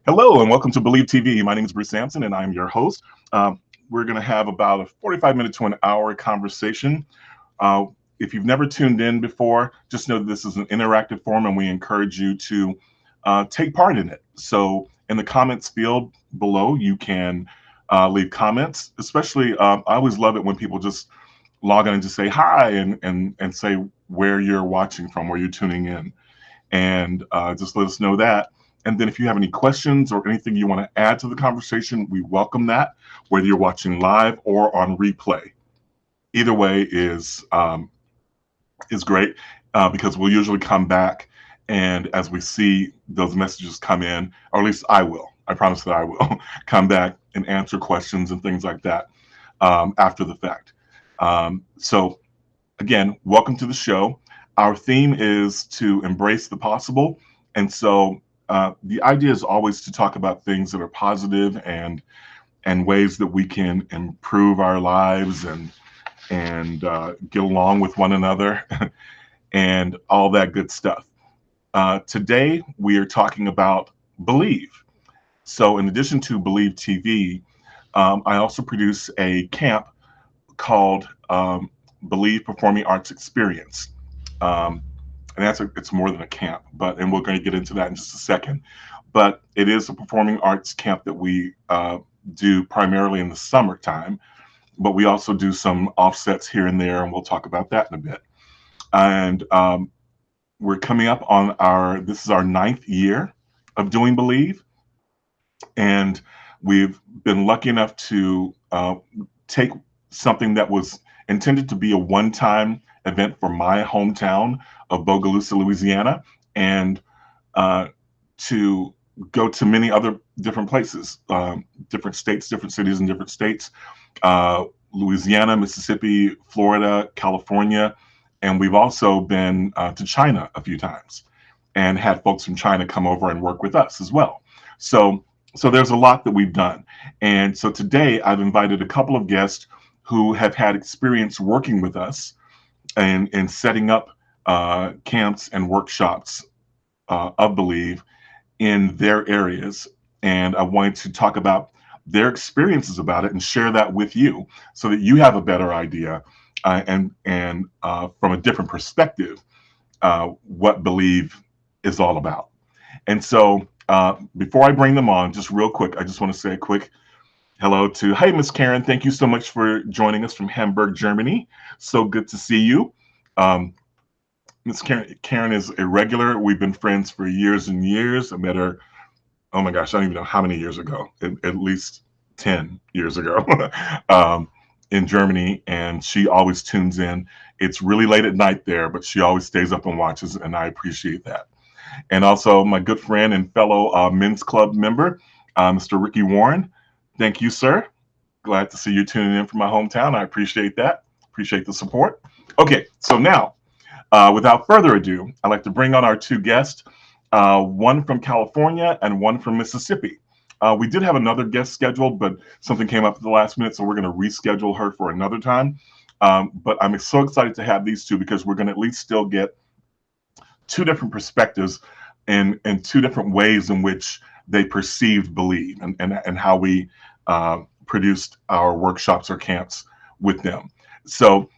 Hello and welcome to Believe TV. My name is Bruce Sampson and I'm your host. We're going to have about a 45 minute to an hour conversation. Uh, if you've never tuned in before, just know that this is an interactive forum and we encourage you to take part in it. So, in the comments field below, you can leave comments. Especially, I always love it when people just log on and just say hi and say where you're watching from, where you're tuning in, and just let us know that. And then if you have any questions or anything you want to add to the conversation, we welcome that, whether you're watching live or on replay. Either way is great because we'll usually come back, and as we see those messages come in, or at least I will. I promise that I will come back and answer questions and things like that after the fact. So again, welcome to the show. Our theme is to embrace the possible. And so the idea is always to talk about things that are positive and ways that we can improve our lives and get along with one another and all that good stuff. Today, we are talking about Believe. So, in addition to Believe TV, I also produce a camp called Believe Performing Arts Experience. Um, and it's more than a camp, and we're going to get into that in just a second. But it is a performing arts camp that we do primarily in the summertime, but we also do some offsets here and there, and we'll talk about that in a bit. And we're coming up on this is our ninth year of doing Believe, and we've been lucky enough to take something that was intended to be a one-time event for my hometown of Bogalusa, Louisiana, and to go to many other different places, different states, different cities in different states, Louisiana, Mississippi, Florida, California, and we've also been to China a few times and had folks from China come over and work with us as well. So there's a lot that we've done. And so today I've invited a couple of guests who have had experience working with us and setting up camps and workshops of Believe in their areas. And I wanted to talk about their experiences about it and share that with you so that you have a better idea and from a different perspective what Believe is all about. And so before I bring them on, just real quick, I just want to say a quick hello to, hey, Miss Karen. Thank you so much for joining us from Hamburg, Germany. So good to see you. Miss Karen is a regular. We've been friends for years and years. I met her, oh my gosh, I don't even know how many years ago, at least 10 years ago in Germany. And she always tunes in. It's really late at night there, but she always stays up and watches, and I appreciate that. And also my good friend and fellow Men's Club member, Mr. Ricky Warren. Thank you, sir. Glad to see you tuning in from my hometown. I appreciate that. Appreciate the support. Okay, so now, without further ado, I'd like to bring on our two guests, one from California and one from Mississippi. We did have another guest scheduled, but something came up at the last minute, so we're going to reschedule her for another time. But I'm so excited to have these two because we're going to at least still get two different perspectives and two different ways in which they perceived Believe and how we produced our workshops or camps with them. So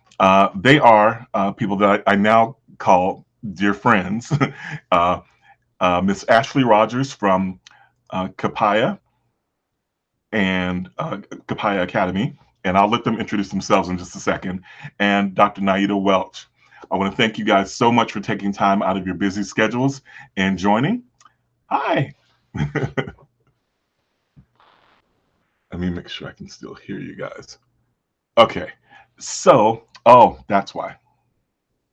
they are people that I now call dear friends. Miss Ashley Rogers from Copiah and Copiah Academy, and I'll let them introduce themselves in just a second, and Dr. Niedah Welch. I want to thank you guys so much for taking time out of your busy schedules and joining. Hi. Let me make sure I can still hear you guys. Okay. So, oh, that's why.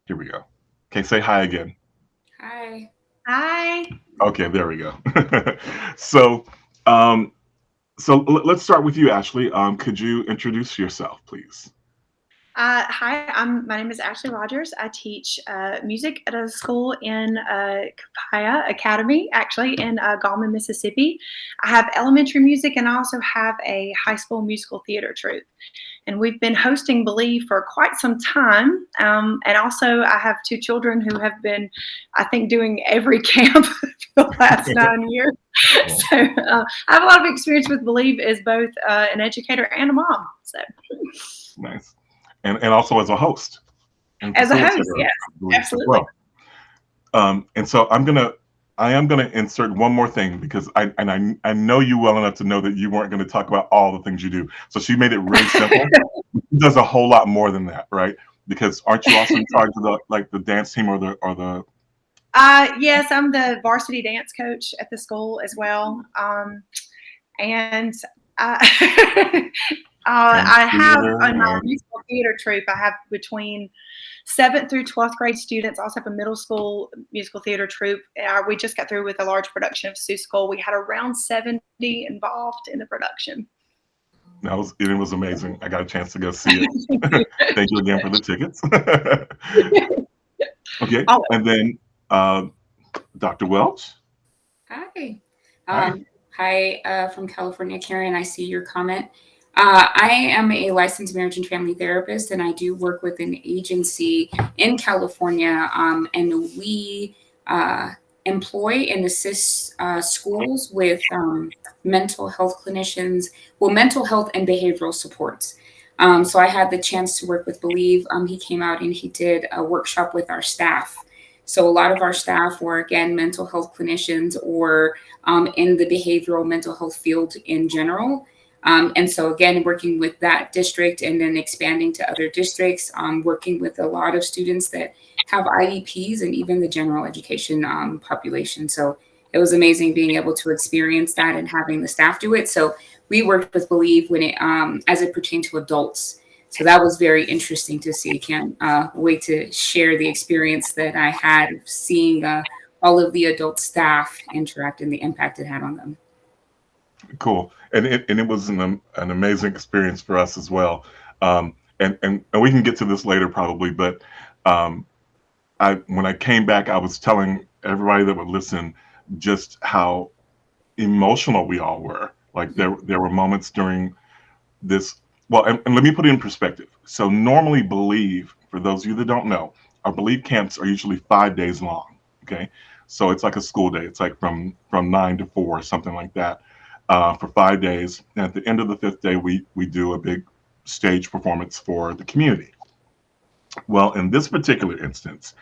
Here we go. Okay, say hi again. Hi. Hi. Okay, there we go. so, um, let's start with you, Ashley. Could you introduce yourself, please? Hi, my name is Ashley Rogers. I teach music at a school in Copiah Academy, actually in Gallman, Mississippi. I have elementary music and I also have a high school musical theater troupe. and we've been hosting Believe for quite some time. And also, I have 2 children who have been, I think, doing every camp for the last 9 years. So I have a lot of experience with Believe as both an educator and a mom. So nice, and also as a host and as a host, facilitator, yes, I believe, as absolutely. well. And so I am gonna insert one more thing because I know you well enough to know that you weren't going to talk about all the things you do. So she made it really simple. She does a whole lot more than that, right? Because aren't you also in charge of the dance team or the Yes, I'm the varsity dance coach at the school as well. And I, and I have theater in my and musical theater troupe, I have between 7th through 12th grade students. I also have a middle school musical theater troupe. We just got through with a large production of Seussical. We had around 70 involved in the production. it was amazing. I got a chance to go see it. Thank you again for the tickets. Okay, Oh, and then Dr. Welch. Hi. Hi. Hi, from California, Karen. I see your comment. I am a licensed marriage and family therapist, and I do work with an agency in California. And we employ and assist schools with mental health clinicians, mental health and behavioral supports. So I had the chance to work with Believe. He came out and he did a workshop with our staff. So a lot of our staff were, again, mental health clinicians or in the behavioral mental health field in general. And so, again, working with that district and then expanding to other districts, working with a lot of students that have IEPs and even the general education population. So it was amazing being able to experience that and having the staff do it. So we worked with Believe when it, as it pertained to adults. So that was very interesting to see. Can't wait to share the experience that I had of seeing all of the adult staff interact and the impact it had on them. Cool, and it was an amazing experience for us as well. And we can get to this later probably, but when I came back, I was telling everybody that would listen just how emotional we all were. Like there were moments during this. Well, and let me put it in perspective. So normally, Believe, for those of you that don't know, our Believe camps are usually 5 days long. Okay, so it's like a school day. It's like from 9 to 4, something like that, for 5 days. And at the end of the 5th day, we do a big stage performance for the community. Well, in this particular instance,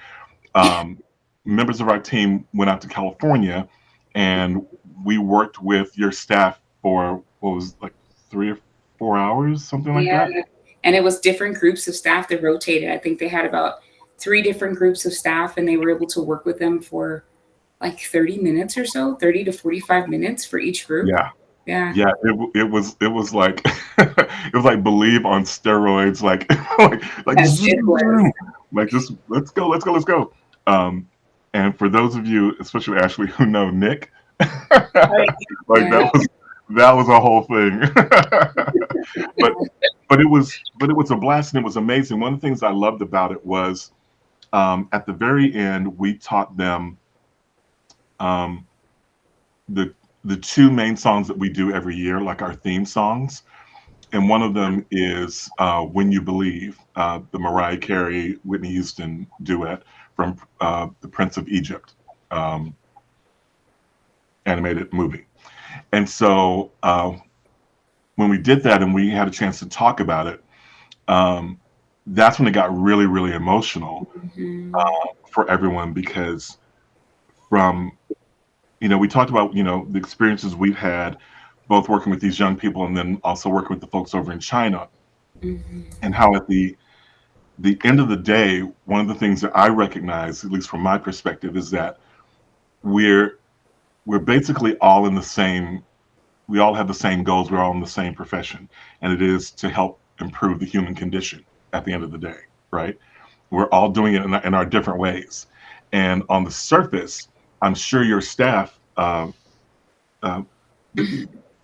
members of our team went out to California, and we worked with your staff for what was like 3 or 4 hours, something like Yeah. that. And it was different groups of staff that rotated. I think they had about 3 different groups of staff, and they were able to work with them for like 30 minutes or so, 30 to 45 minutes for each group. Yeah, Yeah. yeah. It was like it was like Believe on steroids, like like Yes, it was. like just let's go. Um, and for those of you, especially Ashley, who know Nick, like Yeah. that was a whole thing. but but it was a blast and it was amazing. One of the things I loved about it was at the very end we taught them um, the 2 main songs that we do every year, like our theme songs, and one of them is "When You Believe," the Mariah Carey Whitney Houston duet from the Prince of Egypt animated movie. And so when we did that and we had a chance to talk about it, that's when it got really, really emotional Mhm. for everyone because from, we talked about, the experiences we've had both working with these young people and then also working with the folks over in China Mhm. and how at the end of the day, one of the things that I recognize, at least from my perspective, is that we're basically all in the same we all have the same goals. We're all in the same profession, and it is to help improve the human condition at the end of the day, right? We're all doing it in our different ways. And on the surface, I'm sure your staff, do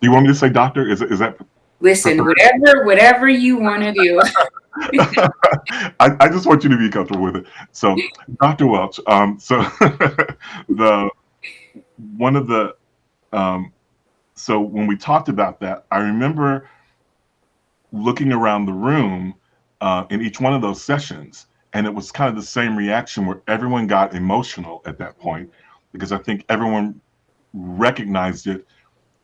you want me to say doctor? Is that Listen, preferred? whatever you want to do. I just want you to be comfortable with it. So, Dr. Welch, so the one of the so when we talked about that, I remember looking around the room in each one of those sessions, and it was kind of the same reaction where everyone got emotional at that point, because I think everyone recognized it.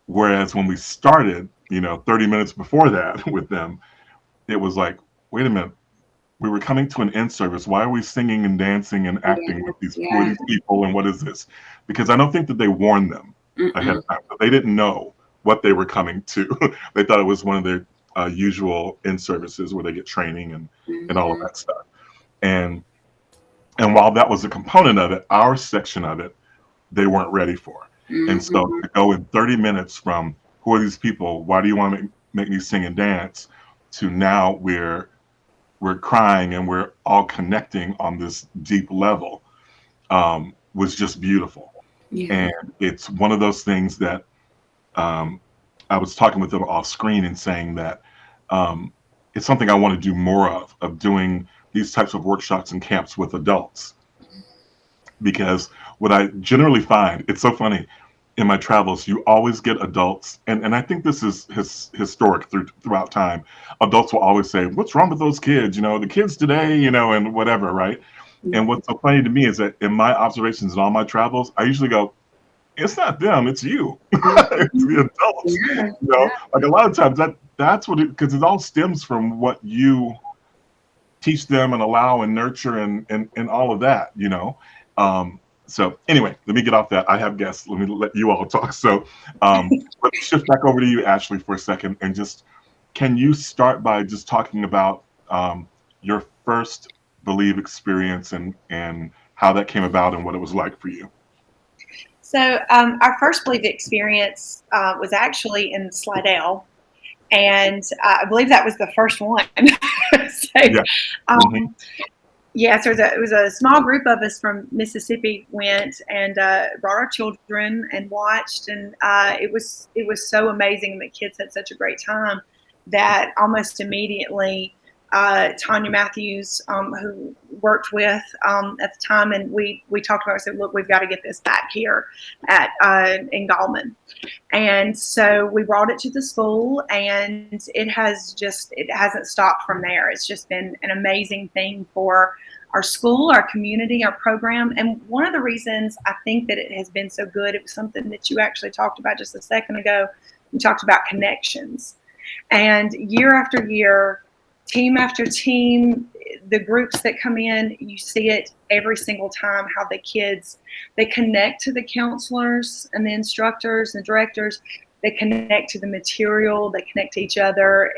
Whereas when we started, 30 minutes before that with them, it was like, wait a minute, we were coming to an in service. Why are we singing and dancing and acting with these, who are Yeah. these people, and what is this? Because I don't think that they warned them ahead of time. They didn't know what they were coming to. They thought it was one of their usual in services where they get training and all of that stuff. And while that was a component of it, our section of it, they weren't ready for. And so to go in 30 minutes from who are these people? Why do you want to make me sing and dance? To now we're crying and we're all connecting on this deep level, was just beautiful. Yeah. And it's one of those things that I was talking with them off screen and saying that it's something I want to do more of doing these types of workshops and camps with adults. Because what I generally find, it's so funny, in my travels, you always get adults, and I think this is historic throughout time. Adults will always say, "What's wrong with those kids? The kids today, and whatever, right?" And what's so funny to me is that in my observations and all my travels, I usually go, "It's not them, it's you, it's the adults." Like a lot of times that's what it, because it all stems from what you teach them and allow and nurture and all of that. So anyway, let me get off that. I have guests. Let me let you all talk. So let me shift back over to you, Ashley, for a second, and just can you start by just talking about your first Believe experience and how that came about and what it was like for you? So our first Believe experience was actually in Slidell, and I believe that was the first one. So, Yeah. yeah, so it was a small group of us from Mississippi went and brought our children and watched, and it was so amazing. The kids had such a great time that almost immediately Tanya Matthews, who worked with at the time, and we talked about it, said, look, we've got to get this back here at in Gallman. And so we brought it to the school, and it hasn't stopped from there. It's just been an amazing thing for our school, our community, our program. And one of the reasons I think that it has been so good, it was something that you actually talked about just a second ago. You talked about connections. And year after year, team after team, the groups that come in, you see it every single time, how the kids, they connect to the counselors and the instructors and directors. They connect to the material, they connect to each other.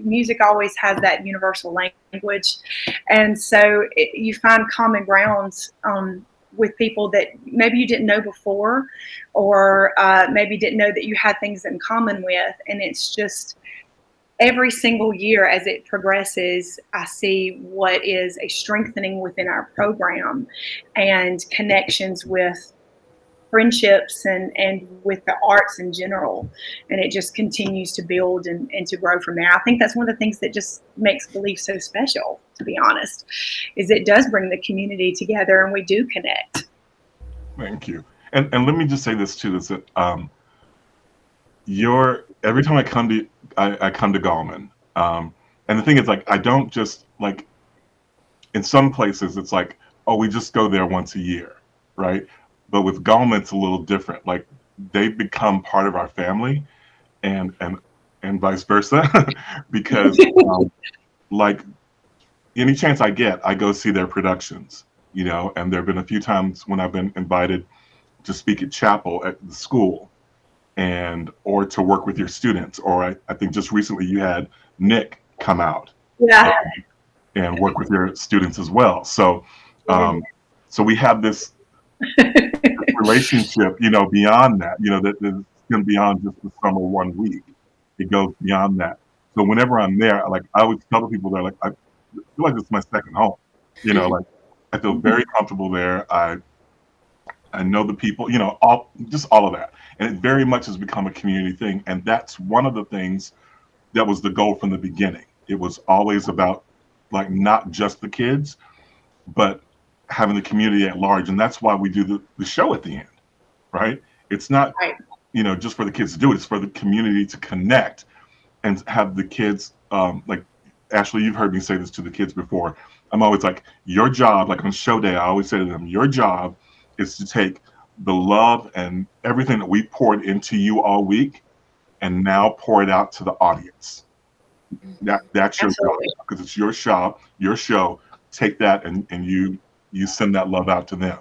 Music always has that universal language. And so you find common grounds with people that maybe you didn't know before, or maybe didn't know that you had things in common with. And it's just, every single year as it progresses, I see what is a strengthening within our program and connections with friendships and with the arts in general. And it just continues to build and to grow from there. I think that's one of the things that just makes Believe so special, to be honest, is it does bring the community together and we do connect. Thank you. And let me just say this too, is that every time I come to Gallman, and the thing is, like, I don't just, like, in some places it's like, oh, we just go there once a year, right? But with Gallman it's a little different. Like, they become part of our family, and vice versa, because like, any chance I get, I go see their productions, and there have been a few times when I've been invited to speak at chapel at the school, or to work with your students. Or I think just recently you had Nick come out, Yeah. And work with your students as well. So so we have this relationship, beyond that, that is going beyond just the summer 1 week. It goes beyond that. So whenever I'm there, like, I always tell the people there, like, I feel like it's my second home. Like, I feel very comfortable there. I know the people, all of that. And it very much has become a community thing. And that's one of the things that was the goal from the beginning. It was always about, like, not just the kids, but having the community at large. And that's why we do the show at the end, right? It's not, Right. Just for the kids to do it. It's for the community to connect and have the kids like Ashley, you've heard me say this to the kids before. I'm always like, your job, like on show day, I always say to them, your job is to take the love and everything that we poured into you all week and now pour it out to the audience. That's your job, Absolutely. because it's your shop, your show. Take that and you send that love out to them.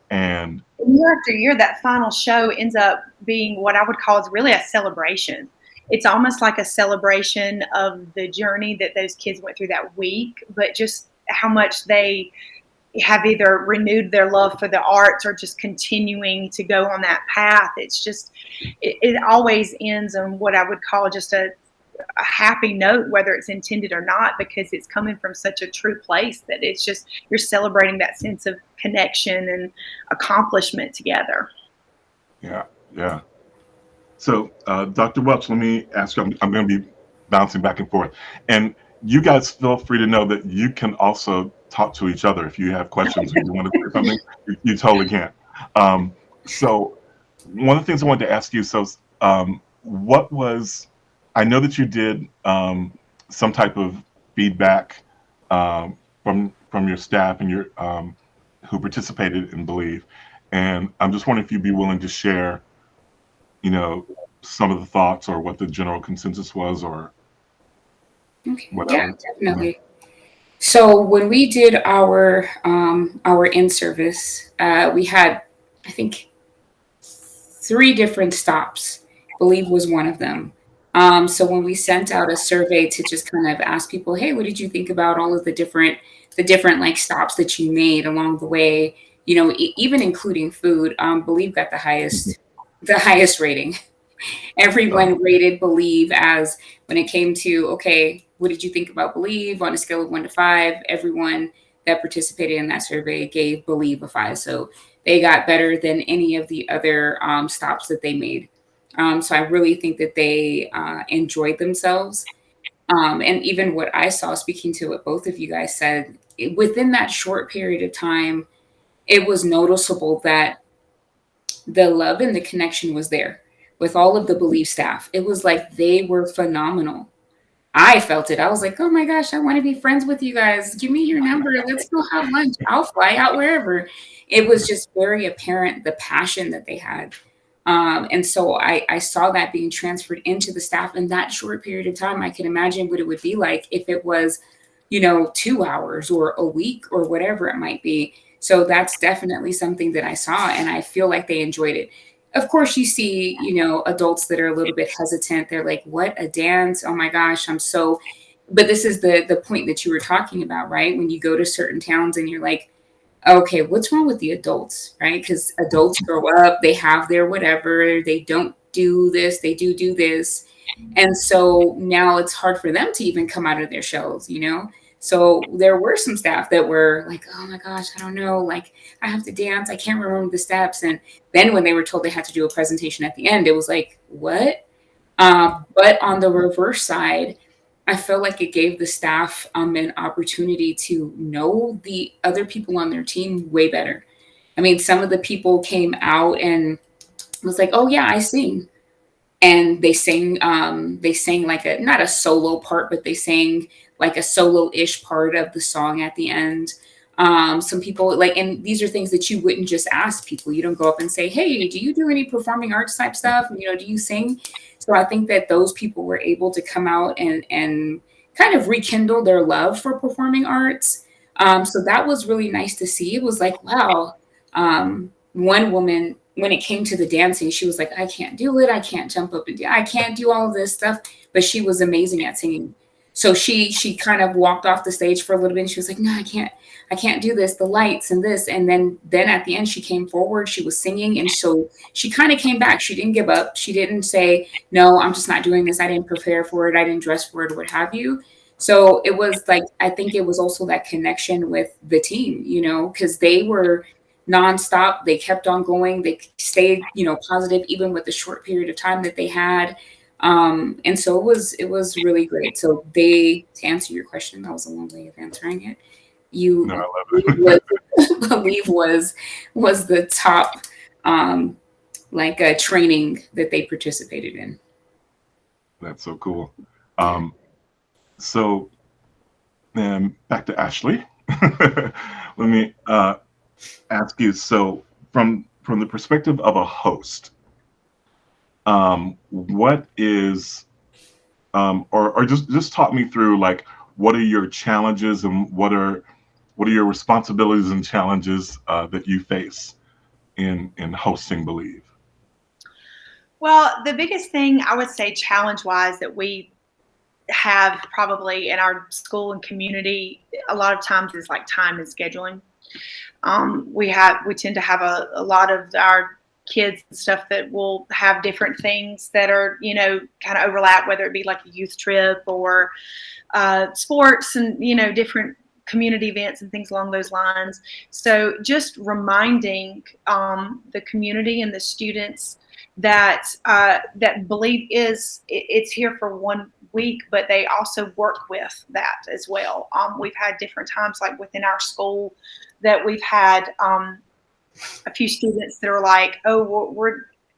And Year after year, that final show ends up being what I would call is really a celebration. It's almost like a celebration of the journey that those kids went through that week, but just how much they have either renewed their love for the arts or just continuing to go on that path. It's just, it always ends on what I would call just a happy note, whether it's intended or not, because it's coming from such a true place that it's just, you're celebrating that sense of connection and accomplishment together. yeah, yeah. So, Dr. Welch, let me ask you, I'm going to be bouncing back and forth. And you guys feel free to know that you can also talk to each other if you have questions or you want to say something, you totally can. So, one of the things I wanted to ask you, so what was, I know that you did some type of feedback from your staff and your who participated in Believe, and I'm just wondering if you'd be willing to share, some of the thoughts or what the general consensus was or Okay. whatever. Yeah, definitely. So when we did our in-service, we had, I think, 3 different stops. Believe was one of them. So when we sent out a survey to just kind of ask people, hey, what did you think about all of the different like stops that you made along the way? Even including food. Believe got the highest rating. Everyone rated Believe as, when it came to, okay, what did you think about Believe on a scale of 1 to 5? Everyone that participated in that survey gave Believe a 5. So they got better than any of the other stops that they made. So I really think that they enjoyed themselves. And even what I saw, speaking to what both of you guys said, within that short period of time, it was noticeable that the love and the connection was there with all of the Believe staff. It was like they were phenomenal. I felt it. I was like, oh my gosh, I want to be friends with you guys. Give me your number. Let's go have lunch. I'll fly out wherever. It was just very apparent, the passion that they had. And so I saw that being transferred into the staff in that short period of time. I can imagine what it would be like if it was, 2 hours or a week or whatever it might be. So that's definitely something that I saw, and I feel like they enjoyed it. Of course, you see, adults that are a little bit hesitant. They're like, what, a dance? Oh my gosh, but this is the point that you were talking about, right? When you go to certain towns and you're like, okay, what's wrong with the adults, right? Because adults grow up, they have their whatever, they don't do this, they do this. And so now it's hard for them to even come out of their shells. So there were some staff that were like, oh my gosh, I don't know, like I have to dance, I can't remember the steps. And then when they were told they had to do a presentation at the end, it was like, what? But on the reverse side, I feel like it gave the staff an opportunity to know the other people on their team way better. I mean, some of the people came out and was like, oh yeah, I sing. And they sang like not a solo part, but they sang like a solo-ish part of the song at the end. Some people and these are things that you wouldn't just ask people. You don't go up and say, hey, do you do any performing arts type stuff? Do you sing? So I think that those people were able to come out and kind of rekindle their love for performing arts. So that was really nice to see. It was like, wow. One woman, when it came to the dancing, she was like, I can't do it. I can't jump up and down. I can't do all of this stuff. But she was amazing at singing. So she kind of walked off the stage for a little bit and she was like, no, I can't do this, the lights and this. And then at the end, she came forward, she was singing. And so she kind of came back. She didn't give up. She didn't say, no, I'm just not doing this. I didn't prepare for it. I didn't dress for it or what have you. So it was like, I think it was also that connection with the team, because they were nonstop. They kept on going. They stayed, positive, even with the short period of time that they had. And so it was really great. So to answer your question, that was a long way of answering it. No, I love it. Believe was the top, training that they participated in. That's so cool. So back to Ashley. Let me ask you. So from the perspective of a host, what is or just talk me through like what are your challenges and what are your responsibilities and challenges that you face in hosting Believe? Well, the biggest thing I would say challenge wise that we have probably in our school and community a lot of times is like time and scheduling. We tend to have a lot of our kids and stuff that will have different things that are, kind of overlap, whether it be like a youth trip or sports and, different community events and things along those lines. So just reminding the community and the students that that Believe it's here for 1 week, but they also work with that as well. We've had different times like within our school that we've had a few students that are like, oh,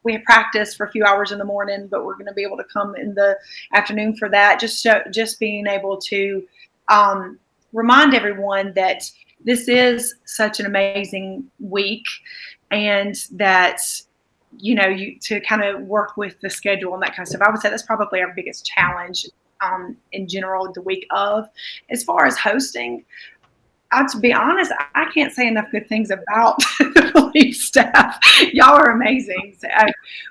we have practice for a few hours in the morning, but we're going to be able to come in the afternoon for that. Just being able to remind everyone that this is such an amazing week, and that you to kind of work with the schedule and that kind of stuff. I would say that's probably our biggest challenge in general the week of. As far as hosting, to be honest, I can't say enough good things about the Believe staff. Y'all are amazing. So,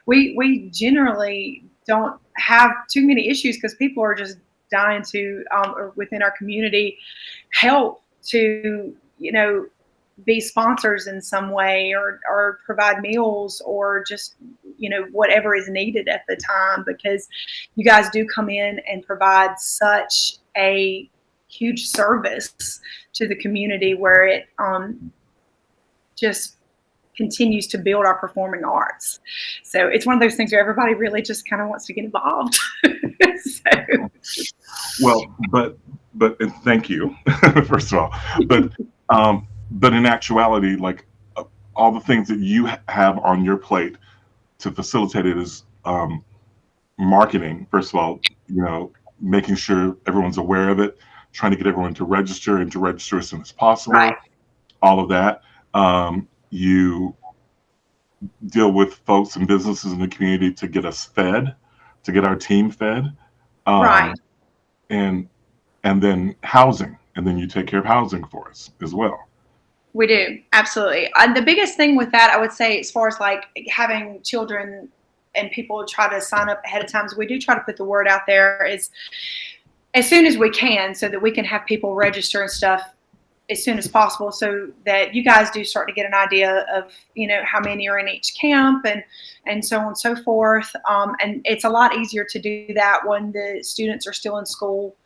we generally don't have too many issues because people are just dying to, or within our community, help to, be sponsors in some way or provide meals or just, whatever is needed at the time, because you guys do come in and provide such a huge service to the community where it just continues to build our performing arts. So it's one of those things where everybody really just kind of wants to get involved. So. Well, but and thank you first of all, but in actuality, like all the things that you have on your plate to facilitate it is marketing. First of all, making sure everyone's aware of it, trying to get everyone to register and to register as soon as possible. Right. All of that. You deal with folks and businesses in the community to get us fed, to get our team fed. Right. And then housing, and then you take care of housing for us as well. We do, absolutely. The biggest thing with that, I would say, as far as like having children and people try to sign up ahead of time, we do try to put the word out there as soon as we can, so that we can have people register and stuff as soon as possible, so that you guys do start to get an idea of, how many are in each camp and so on and so forth. And it's a lot easier to do that when the students are still in school,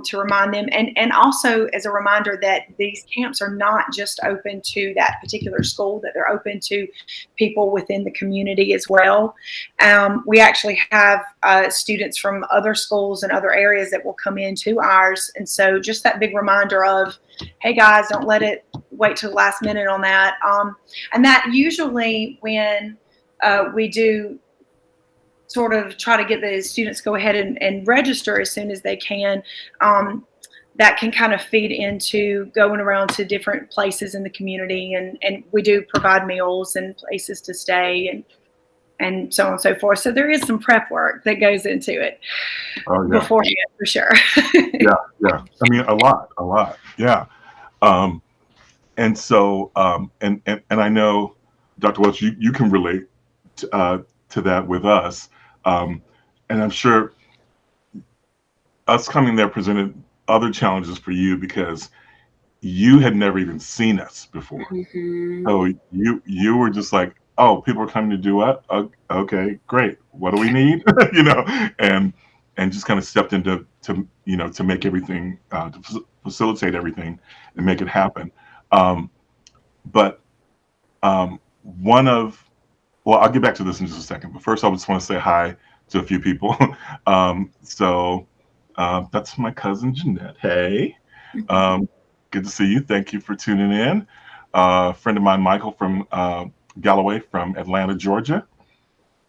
to remind them. And also as a reminder that these camps are not just open to that particular school, that they're open to people within the community as well. We actually have students from other schools and other areas that will come into ours. And so just that big reminder of, hey guys, don't let it wait till the last minute on that. And that usually when we do sort of try to get the students go ahead and register as soon as they can, that can kind of feed into going around to different places in the community. And we do provide meals and places to stay and so on and so forth. So there is some prep work that goes into it beforehand, for sure. Yeah. I mean, a lot. Yeah. And so, and I know, Dr. Welch, you can relate to that with us. And I'm sure us coming there presented other challenges for you because you had never even seen us before. Mm-hmm. So you were just like, oh, people are coming to do what? Okay, great. What do we need? And just kind of stepped into to make everything, to facilitate everything and make it happen. But well, I'll get back to this in just a second. But first, I just want to say hi to a few people. So that's my cousin Jeanette. Hey, good to see you. Thank you for tuning in. A friend of mine, Michael from Galloway from Atlanta, Georgia.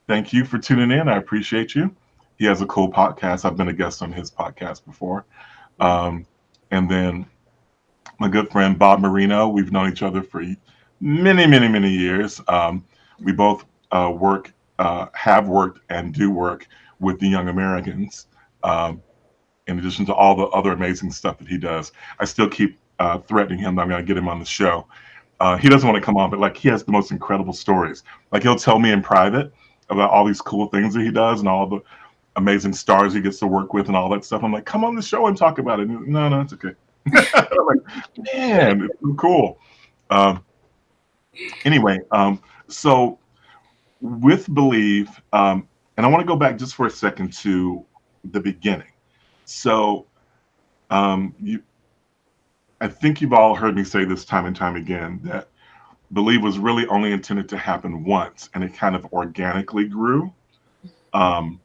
Thank you for tuning in. I appreciate you. He has a cool podcast. I've been a guest on his podcast before. Um, and then my good friend Bob Marino. We've known each other for many, many, many years. We both have worked, and do work with the Young Americans. Um, in addition to all the other amazing stuff that he does, I still keep threatening him that I'm going to get him on the show. He doesn't want to come on, but like he has the most incredible stories. Like he'll tell me in private about all these cool things that he does and all the amazing stars he gets to work with and all that stuff. I'm like, come on the show and talk about it. No, no, it's okay. I'm like, man, it's so cool. Um, anyway, so with Believe, and I want to go back just for a second to the beginning. So you, I think you've all heard me say this time and time again that Believe was really only intended to happen once, and it kind of organically grew. Um,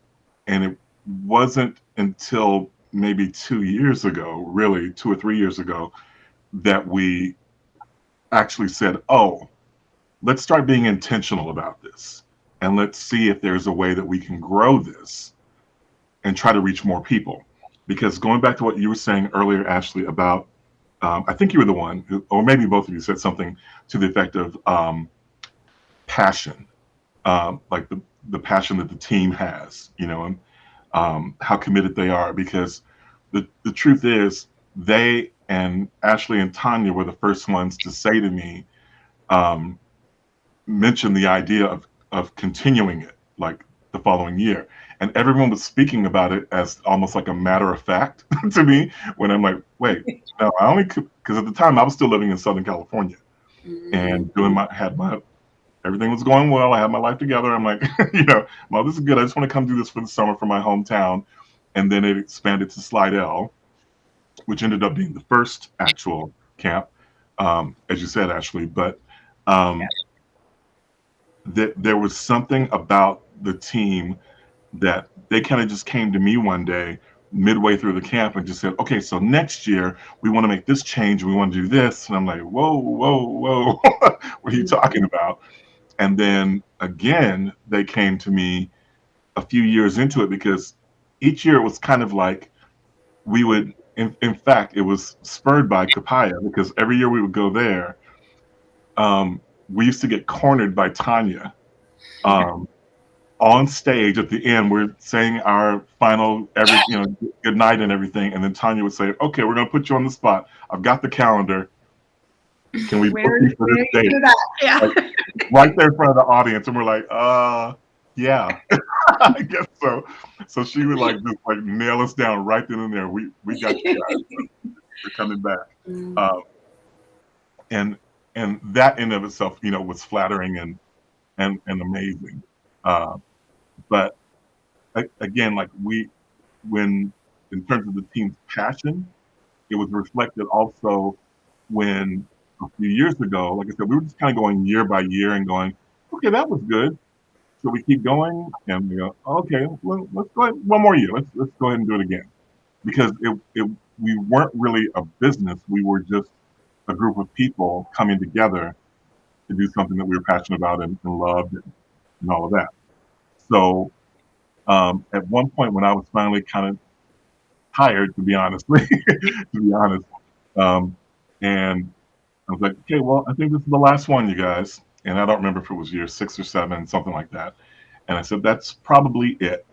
and it wasn't until maybe 2 years ago, really 2 or 3 years ago, that we actually said, oh, let's start being intentional about this. And let's see if there's a way that we can grow this and try to reach more people. Because going back to what you were saying earlier, Ashley, about, I think you were the one, or maybe both of you said something to the effect of passion, like the passion that the team has, and how committed they are. Because the truth is, they and Ashley and Tanya were the first ones to say to me, um, mention the idea of continuing it like the following year. And everyone was speaking about it as almost like a matter of fact to me, when I'm like, wait, no, I only could, because at the time I was still living in Southern California and had my, everything was going well. I had my life together. I'm like, well, this is good. I just want to come do this for the summer for my hometown. And then it expanded to Slidell, which ended up being the first actual camp, as you said, Ashley. But there was something about the team that they kind of just came to me one day midway through the camp and just said, okay, so next year we want to make this change. We want to do this. And I'm like, whoa, whoa, whoa. What are you talking about? And then again, they came to me a few years into it, because each year it was kind of like we would, in fact, it was spurred by Copiah, because every year we would go there. We used to get cornered by Tanya. On stage at the end, we're saying our final good night and everything, and then Tanya would say, okay, we're going to put you on the spot. I've got the calendar. Can we book you for this date? Yeah. Like, right there in front of the audience, and we're like, yeah, I guess so. So she would just nail us down right then and there. We got you guys. We're coming back. And that in of itself, was flattering and amazing. But again, when in terms of the team's passion, it was reflected also when a few years ago, like I said, we were just kind of going year by year and going, okay, that was good. So we keep going and we go, okay, well, let's go ahead, one more year. Let's go ahead and do it again. Because we weren't really a business. We were just a group of people coming together to do something that we were passionate about and loved and all of that. So at one point when I was finally kind of tired, to be honest, and I was like, okay, well, I think this is the last one, you guys. And I don't remember if it was year 6 or 7, something like that. And I said, that's probably it.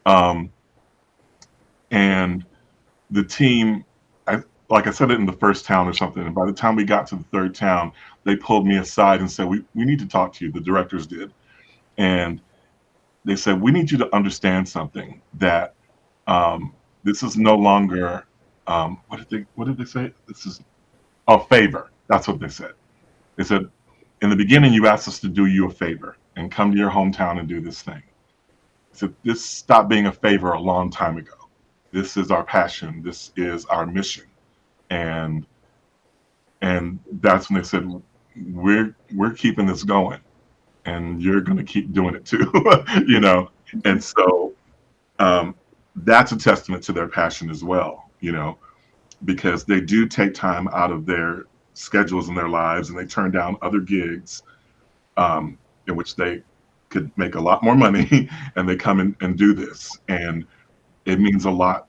And the team, like I said it in the first town or something, and by the time we got to the third town, they pulled me aside and said, we need to talk to you. The directors did. And they said, we need you to understand something, that this is no longer, what did they say? This is a favor. That's what they said. They said, in the beginning, you asked us to do you a favor and come to your hometown and do this thing. So this stopped being a favor a long time ago. This is our passion. This is our mission. And that's when they said, we're keeping this going, and you're going to keep doing it too, And so that's a testament to their passion as well, because they do take time out of their schedules in their lives, and they turn down other gigs in which they could make a lot more money and they come in and do this. And it means a lot,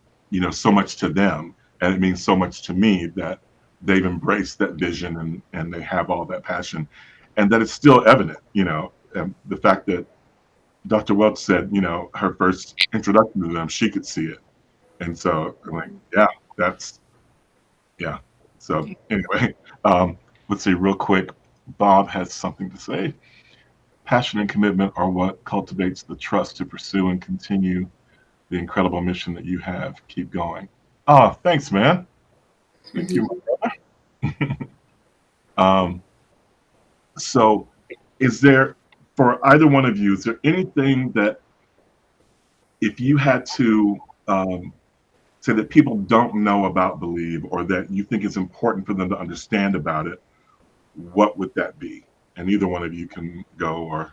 so much to them. And it means so much to me that they've embraced that vision and they have all that passion and that it's still evident, and the fact that Dr. Welch said, her first introduction to them, she could see it. And so I'm like, yeah, yeah. So anyway, let's see real quick. Bob has something to say. Passion and commitment are what cultivates the trust to pursue and continue the incredible mission that you have. Keep going. Oh, thanks, man. Thank you, my brother. um, so is there, for either one of you, is there anything that if you had to say that people don't know about Believe or that you think is important for them to understand about it, what would that be? And either one of you can go or.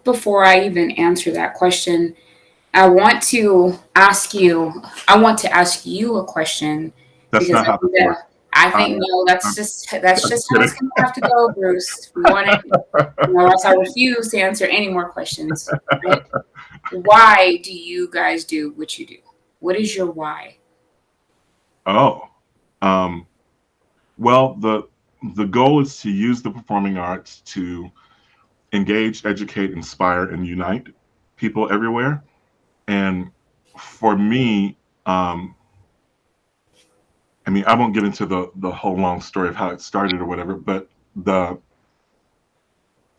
Before I even answer that question, I want to ask you a question. That's Because not how this works. I think no, that's just how it's going to have to go, Bruce. We want to, else I refuse to answer any more questions. Right? Why do you guys do what you do? What is your why? Oh, well, the goal is to use the performing arts to engage, educate, inspire, and unite people everywhere. And for me, I mean, I won't get into the whole long story of how it started or whatever, but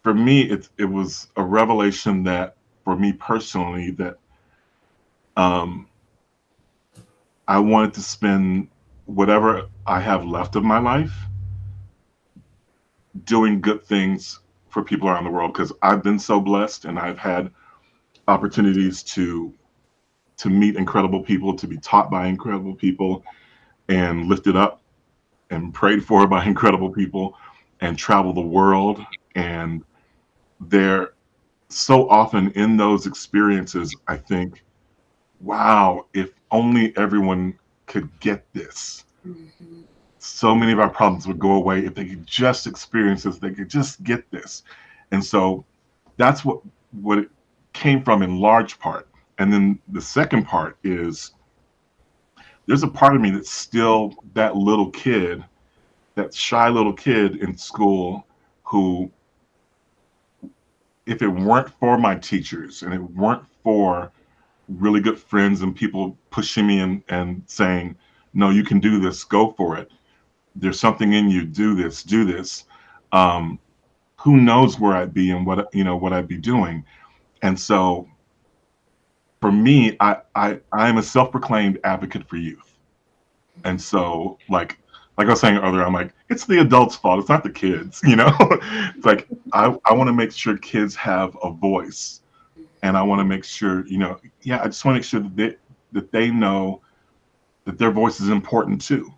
for me, it was a revelation that for me personally that I wanted to spend whatever I have left of my life doing good things for people around the world because I've been so blessed and I've had opportunities to meet incredible people, to be taught by incredible people, and lifted up and prayed for by incredible people, and travel the world. And they're so often in those experiences, I think, wow, if only everyone could get this. Mm-hmm. So many of our problems would go away if they could just experience this, they could just get this. And so that's what it came from in large part. And then the second part is there's a part of me that's still that little kid, that shy little kid in school who, if it weren't for my teachers and it weren't for really good friends and people pushing me and saying, no, you can do this, go for it. There's something in you, do this. Who knows where I'd be and what I'd be doing. And so for me, I'm a self-proclaimed advocate for youth. And so like I was saying earlier, I'm like, it's the adults' fault. It's not the kids, It's like, I want to make sure kids have a voice. And I want to make sure, I just want to make sure that they know that their voice is important too.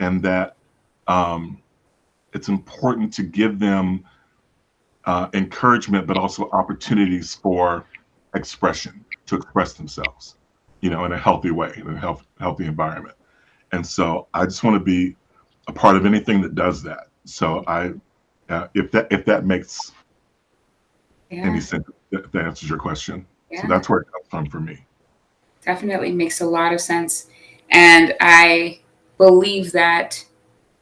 And that it's important to give them encouragement, but also opportunities for expression, to express themselves, in a healthy way, in a healthy environment. And so I just want to be a part of anything that does that. So if that makes any sense, that answers your question. Yeah. So that's where it comes from for me. Definitely makes a lot of sense. And I believe that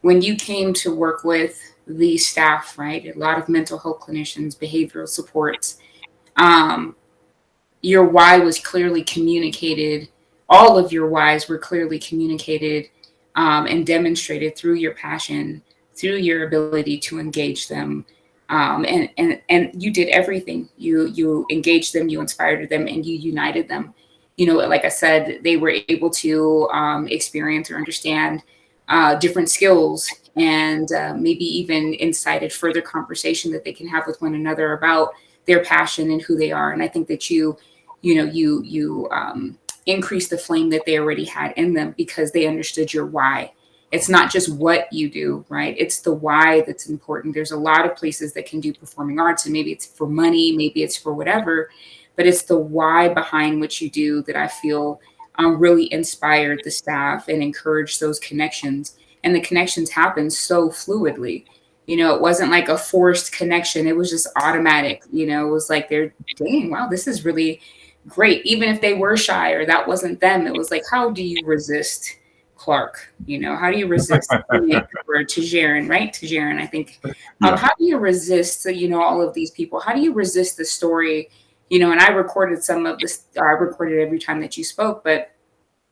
when you came to work with the staff, right, a lot of mental health clinicians, behavioral supports, your why was clearly communicated. All of your whys were clearly communicated and demonstrated through your passion, through your ability to engage them. And you did everything. You engaged them, you inspired them, and you united them. Like I said, they were able to experience or understand different skills and maybe even incited further conversation that they can have with one another about their passion and who they are. And I think that you increased the flame that they already had in them because they understood your why. It's not just what you do, right? It's the why that's important. There's a lot of places that can do performing arts, and maybe it's for money, maybe it's for whatever, but it's the why behind what you do that I feel really inspired the staff and encouraged those connections. And the connections happen so fluidly. You know, it wasn't like a forced connection. It was just automatic. You know, it was like they're, dang, wow, this is really great. Even if they were shy or that wasn't them, it was like, how do you resist Clark? You know, how do you resist Nick or Tajarin, right? Tajarin, I think. Yeah. How do you resist, you know, all of these people? How do you resist the story? You know, and I recorded some of this, I recorded every time that you spoke, but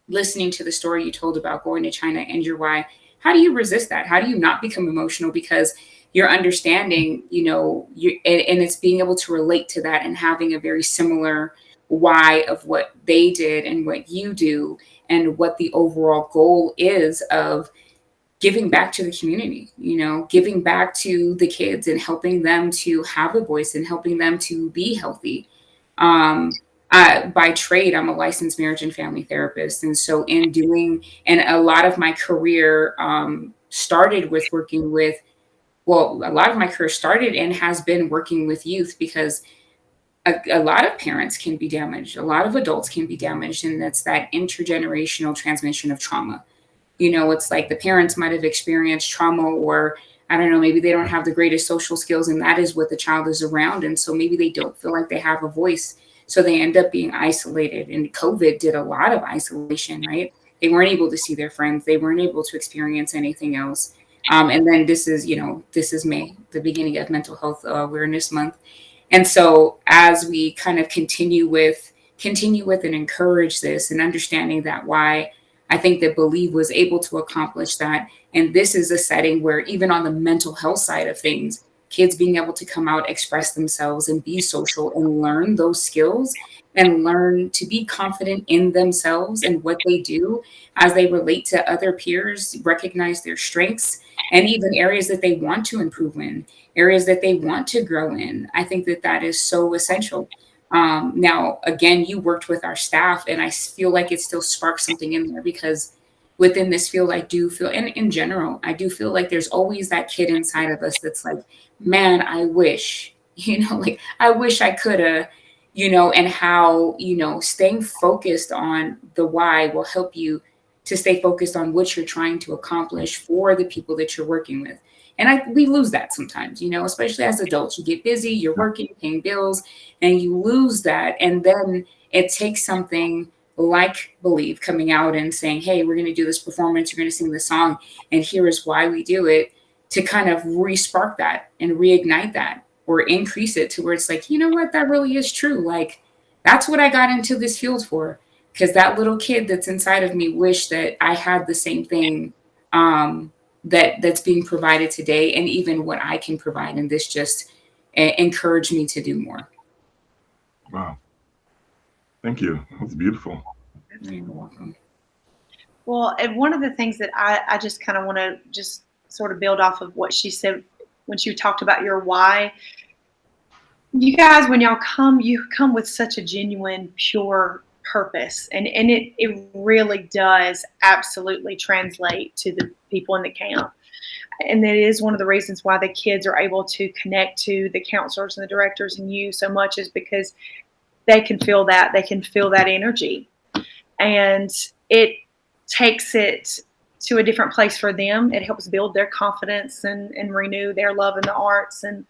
listening to the story you told about going to China and your why, how do you resist that? How do you not become emotional? Because you're understanding, you know, and it's being able to relate to that and having a very similar why of what they did and what you do and what the overall goal is of giving back to the community, you know, giving back to the kids and helping them to have a voice and helping them to be healthy. Um, by trade, I'm a licensed marriage and family therapist. And so in doing, and a lot of my career started with working with, well, a lot of my career started and has been working with youth because a lot of parents can be damaged. A lot of adults can be damaged. And that's that intergenerational transmission of trauma. You know, it's like the parents might have experienced trauma, or I don't know, maybe they don't have the greatest social skills and that is what the child is around. And so maybe they don't feel like they have a voice. So they end up being isolated. And COVID did a lot of isolation, right? They weren't able to see their friends. They weren't able to experience anything else. And then this is, you know, this is May, the beginning of Mental Health Awareness Month. And so as we kind of continue with and encourage this and understanding that why I think that Believe was able to accomplish that. And this is a setting where even on the mental health side of things, kids being able to come out, express themselves and be social and learn those skills and learn to be confident in themselves and what they do as they relate to other peers, recognize their strengths and even areas that they want to improve in, areas that they want to grow in. I think that that is so essential. Now, again, you worked with our staff, and I feel like it still sparks something in there because within this field, I do feel, and in general, I do feel like there's always that kid inside of us that's like, man, I wish, you know, like I wish I could have, you know, and how, you know, staying focused on the why will help you to stay focused on what you're trying to accomplish for the people that you're working with. And we lose that sometimes, you know, especially as adults. You get busy, you're working, paying bills, and you lose that. And then it takes something like Believe coming out and saying, hey, we're going to do this performance, you're going to sing this song, and here is why we do it, to kind of re-spark that and reignite that or increase it to where it's like, you know what, that really is true. Like, that's what I got into this field for. Because that little kid that's inside of me wished that I had the same thing that's being provided today, and even what I can provide. And this just encouraged me to do more. Wow. Thank you. That's beautiful. You're welcome. Well, and one of the things that I just kind of want to just sort of build off of what she said when she talked about your why. You guys, when y'all come, you come with such a genuine, pure purpose. And it really does absolutely translate to the people in the camp. And it is one of the reasons why the kids are able to connect to the counselors and the directors and you so much, is because they can feel that. They can feel that energy. And it takes it to a different place for them. It helps build their confidence and renew their love in the arts. And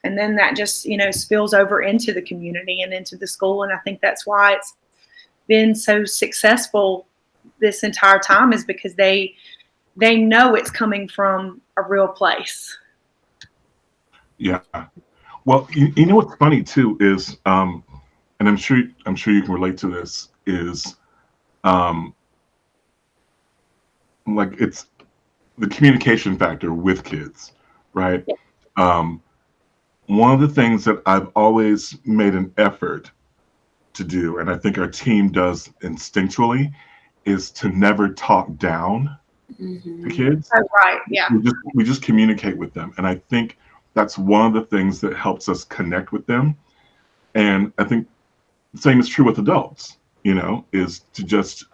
then that just, you know, spills over into the community and into the school. And I think that's why it's been so successful this entire time, is because they know it's coming from a real place. Yeah. Well, you know what's funny too is, and I'm sure you can relate to this, is like it's the communication factor with kids, right? Yeah. One of the things that I've always made an effort to do, and I think our team does instinctually, is to never talk down to kids. Oh, right. Yeah. We just communicate with them. And I think that's one of the things that helps us connect with them. And I think the same is true with adults, you know, is to just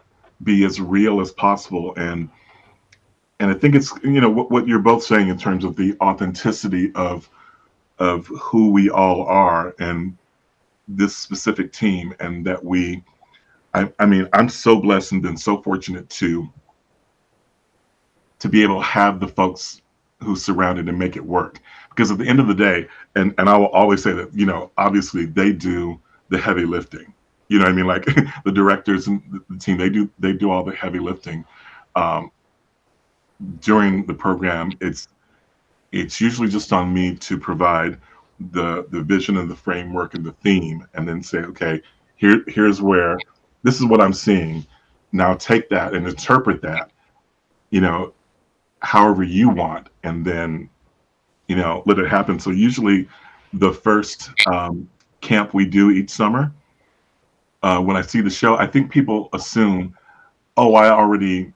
be as real as possible. And I think it's, you know, what you're both saying in terms of the authenticity of who we all are and this specific team, and that I mean, I'm so blessed and been so fortunate to be able to have the folks who's surrounded and make it work. Because at the end of the day, and I will always say that, obviously they do the heavy lifting. You know what I mean? Like the directors and the team, they do all the heavy lifting. Um, During the program, it's usually just on me to provide the vision and the framework and the theme, and then say, okay, here's where this is what I'm seeing. Now take that and interpret that, you know, however you want, and then let it happen. So usually, the first camp we do each summer, when I see the show, I think people assume, oh, I already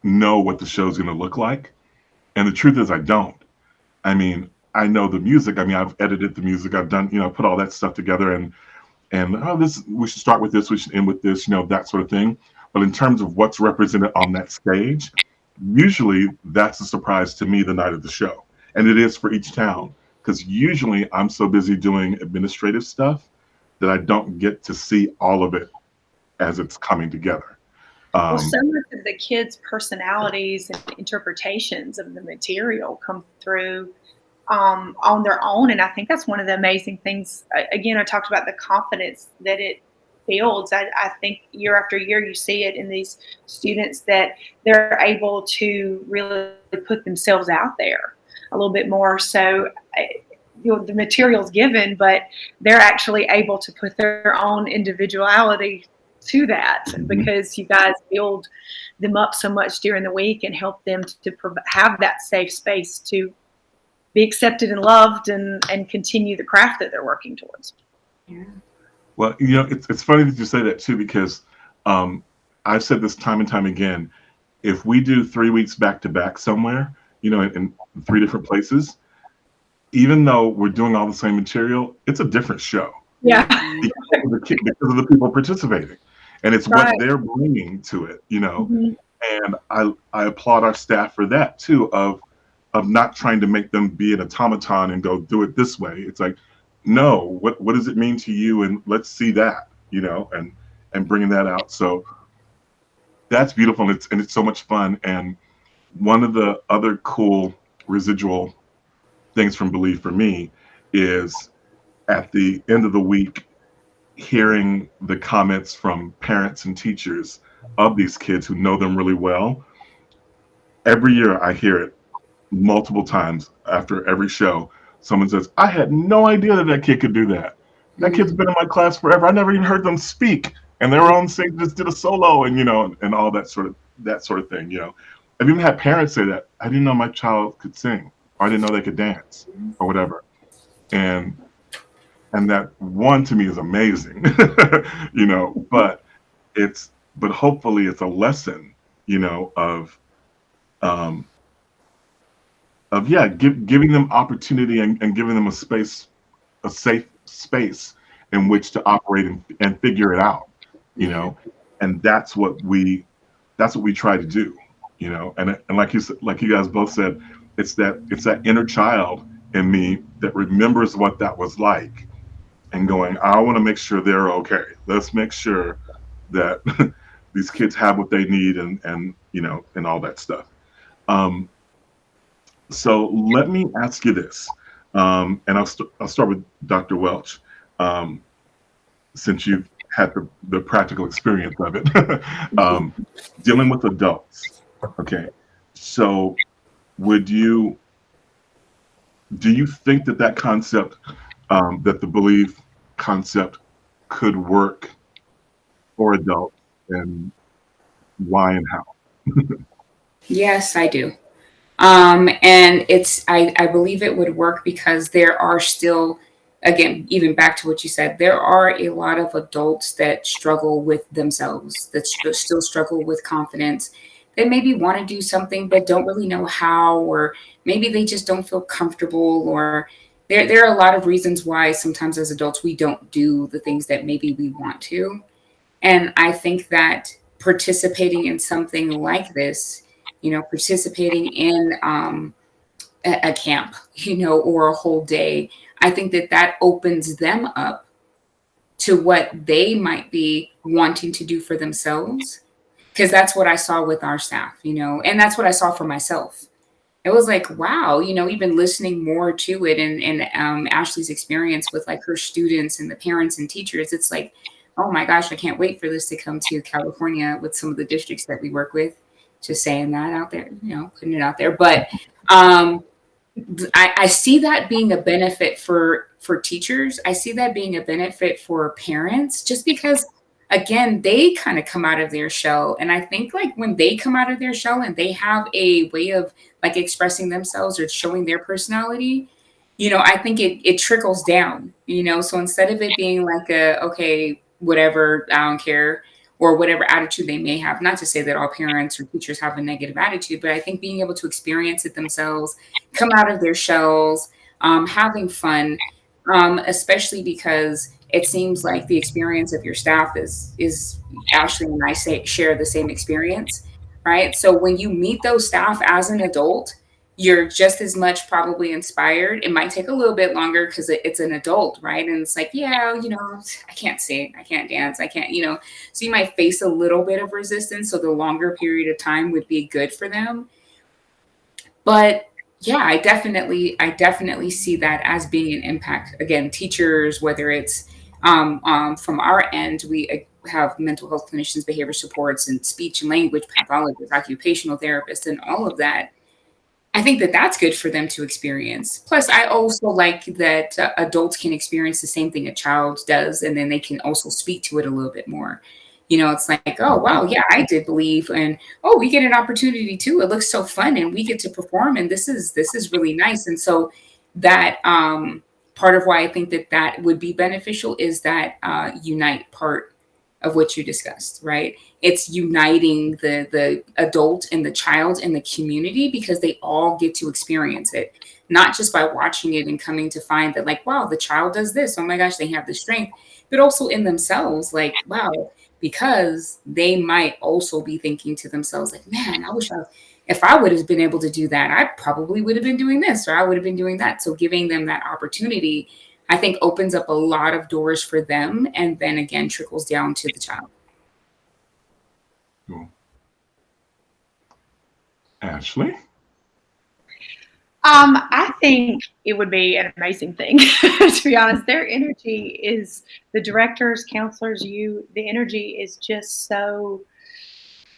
know what the show's going to look like, and the truth is, I don't. I mean, I know the music. I mean, I've edited the music. I've done, put all that stuff together, and oh, this we should start with this. We should end with this. That sort of thing. But in terms of what's represented on that stage, usually that's a surprise to me the night of the show, and it is for each town, because usually I'm so busy doing administrative stuff that I don't get to see all of it as it's coming together. Well, so much of the kids' personalities and interpretations of the material come through on their own, and I think that's one of the amazing things. Again, I talked about the confidence that it builds. I think year after year you see it in these students, that they're able to really put themselves out there a little bit more. So the material's given, but they're actually able to put their own individuality to that, because you guys build them up so much during the week and help them to have that safe space to be accepted and loved, and continue the craft that they're working towards. Yeah. Well, it's funny that you say that too, because I've said this time and time again. If we do 3 weeks back to back somewhere, in 3 different places, even though we're doing all the same material, it's a different show. Yeah. Because of the people participating, and it's what they're bringing to it, Mm-hmm. And I applaud our staff for that too, of not trying to make them be an automaton and go do it this way. It's like, no, what does it mean to you, and let's see that, and bringing that out. So that's beautiful, and it's so much fun. And one of the other cool residual things from Believe for me is at the end of the week, hearing the comments from parents and teachers of these kids who know them really well. Every year I hear it multiple times after every show. Someone says, I had no idea that kid could do that. That kid's been in my class forever. I never even heard them speak. And they were on stage, just did a solo, and and all that sort of thing. I've even had parents say that, I didn't know my child could sing, or I didn't know they could dance, or whatever. And that one to me is amazing, but hopefully it's a lesson, giving them opportunity, and giving them a safe space in which to operate and figure it out, and that's what we try to do, and like you guys both said, it's that inner child in me that remembers what that was like, and going, I want to make sure they're okay. Let's make sure that these kids have what they need, and and all that stuff. So let me ask you this, and I'll start with Dr. Welch, since you've had the practical experience of it, dealing with adults. Okay, so do you think that concept, that the Believe concept, could work for adults, and why and how? Yes, I do. And I believe it would work because there are still, again, even back to what you said, there are a lot of adults that struggle with themselves, that still struggle with confidence, that maybe want to do something but don't really know how, or maybe they just don't feel comfortable, or there are a lot of reasons why sometimes as adults we don't do the things that maybe we want to. And I think that participating in something like this, participating in a camp, or a whole day, I think that opens them up to what they might be wanting to do for themselves. Because that's what I saw with our staff, and that's what I saw for myself it was like, wow, even listening more to it, and Ashley's experience with like her students and the parents and teachers, it's like, oh my gosh, I can't wait for this to come to California with some of the districts that we work with. Just saying that out there, putting it out there. But I see that being a benefit for teachers. I see that being a benefit for parents, just because again, they kind of come out of their shell. And I think like when they come out of their shell and they have a way of like expressing themselves or showing their personality, I think it trickles down, so instead of it being like okay, whatever, I don't care, or whatever attitude they may have, not to say that all parents or teachers have a negative attitude, but I think being able to experience it themselves, come out of their shells, having fun, especially because it seems like the experience of your staff is Ashley and I share the same experience, right? So when you meet those staff as an adult, you're just as much probably inspired. It might take a little bit longer because it's an adult, right? And it's like, yeah, I can't sing, I can't dance, I can't, so you might face a little bit of resistance. So the longer period of time would be good for them. But yeah, I definitely see that as being an impact. Again, teachers, whether it's from our end, we have mental health clinicians, behavior supports, and speech and language pathologists, occupational therapists, and all of that. I think that that's good for them to experience. Plus, I also like that adults can experience the same thing a child does, and then they can also speak to it a little bit more. It's like, oh, wow, yeah, I did believe, and oh, we get an opportunity too. It looks so fun, and we get to perform, and this is really nice. And so that part of why I think that would be beneficial is that unite part of what you discussed, right? It's uniting the adult and the child and the community because they all get to experience it, not just by watching it and coming to find that like, wow, the child does this. Oh my gosh, they have the strength, but also in themselves, like, wow, because they might also be thinking to themselves like, man, if I would have been able to do that, I probably would have been doing this or I would have been doing that. So giving them that opportunity, I think opens up a lot of doors for them and then again trickles down to the child. Cool. Ashley? I think it would be an amazing thing, to be honest. Their energy is, the directors, counselors, the energy is just so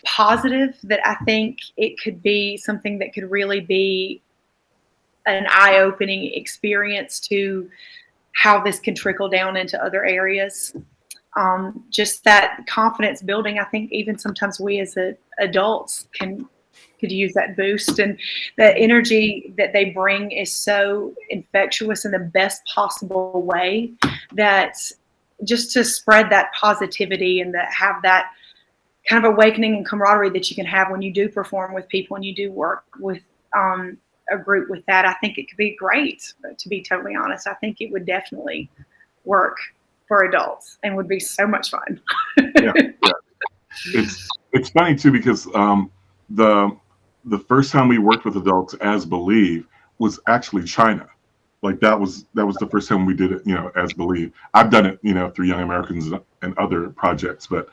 positive that I think it could be something that could really be an eye-opening experience to how this can trickle down into other areas. Just that confidence building, I think even sometimes we as adults could use that boost, and the energy that they bring is so infectious in the best possible way that just to spread that positivity and that have that kind of awakening and camaraderie that you can have when you do perform with people and you do work with a group with that. I think it could be great, to be totally honest. I think it would definitely work for adults and would be so much fun. Yeah. It's funny too because the first time we worked with adults as Believe was actually China. Like that was the first time we did it, as Believe. I've done it, through Young Americans and other projects, but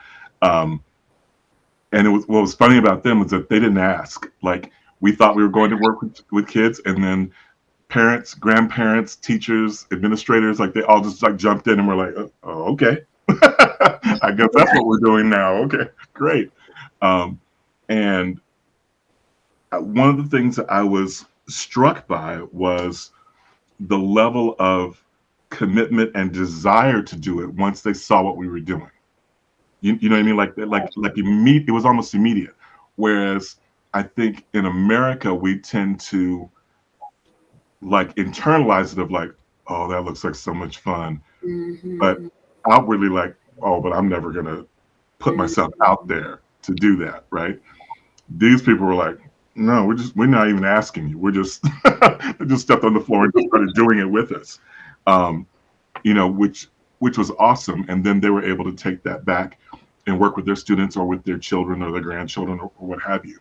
and what was funny about them was that they didn't ask. Like we thought we were going to work with kids, and then parents, grandparents, teachers, administrators, like they all just like jumped in and were like, oh, okay. I guess that's what we're doing now. Okay, great. And one of the things that I was struck by was the level of commitment and desire to do it once they saw what we were doing. You know what I mean? Like it was almost immediate. Whereas I think in America, we tend to like internalize it of like, oh, that looks like so much fun. Mm-hmm. But outwardly like, oh, but I'm never going to put myself out there to do that, right? These people were like, no, we're not even asking you. We're just they just stepped on the floor and just started doing it with us, which was awesome. And then they were able to take that back and work with their students or with their children or their grandchildren or what have you.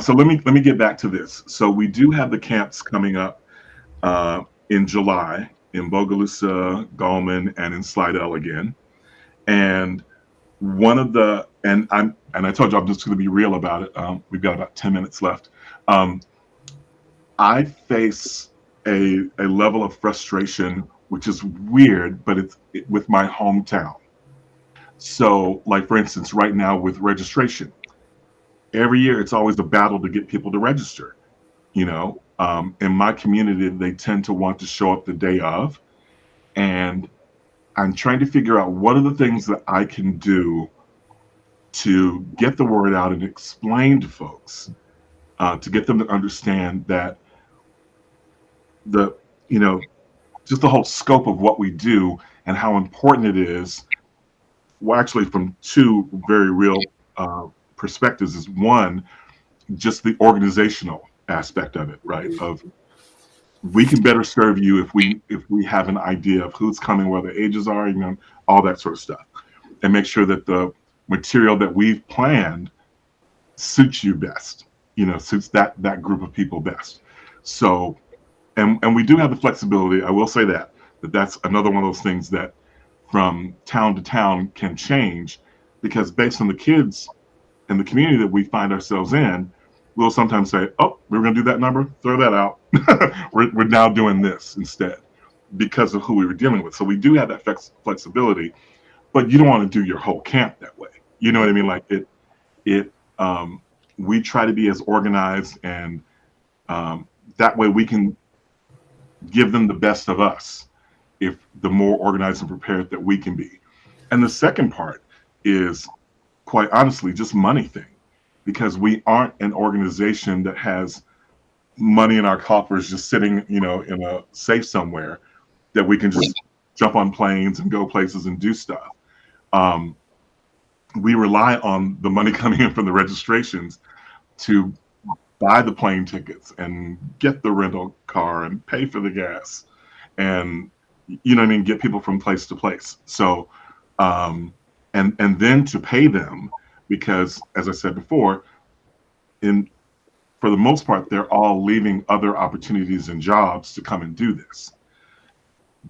So let me get back to this. So we do have the camps coming up in July in Bogalusa, Gallman, and in Slidell again. And one of the and I told you I'm just going to be real about it. We've got about 10 minutes left. Um, I face a level of frustration, which is weird, but with my hometown. So, like for instance, right now with registration, every year it's always a battle to get people to register. In my community, they tend to want to show up the day of, and I'm trying to figure out what are the things that I can do to get the word out and explain to folks, to get them to understand that the you know just the whole scope of what we do and how important it is. Well, actually, from two very real perspectives, is one, just the organizational aspect of it, right? Of we can better serve you if we have an idea of who's coming, where the ages are, all that sort of stuff, and make sure that the material that we've planned suits you best, suits that group of people best. So, and we do have the flexibility. I will say that's another one of those things that from town to town can change, because based on the kids and the community that we find ourselves in, we'll sometimes say, oh, we were going to do that number, throw that out. we're now doing this instead, because of who we were dealing with. So we do have that flexibility, but you don't want to do your whole camp that way. You know what I mean? Like we try to be as organized, and that way we can give them the best of us, if the more organized and prepared that we can be. And the second part is, quite honestly, just money thing, because we aren't an organization that has money in our coffers just sitting, in a safe somewhere that we can just jump on planes and go places and do stuff. We rely on the money coming in from the registrations to buy the plane tickets and get the rental car and pay for the gas, and get people from place to place. So, and then to pay them, because as I said before, for the most part, they're all leaving other opportunities and jobs to come and do this.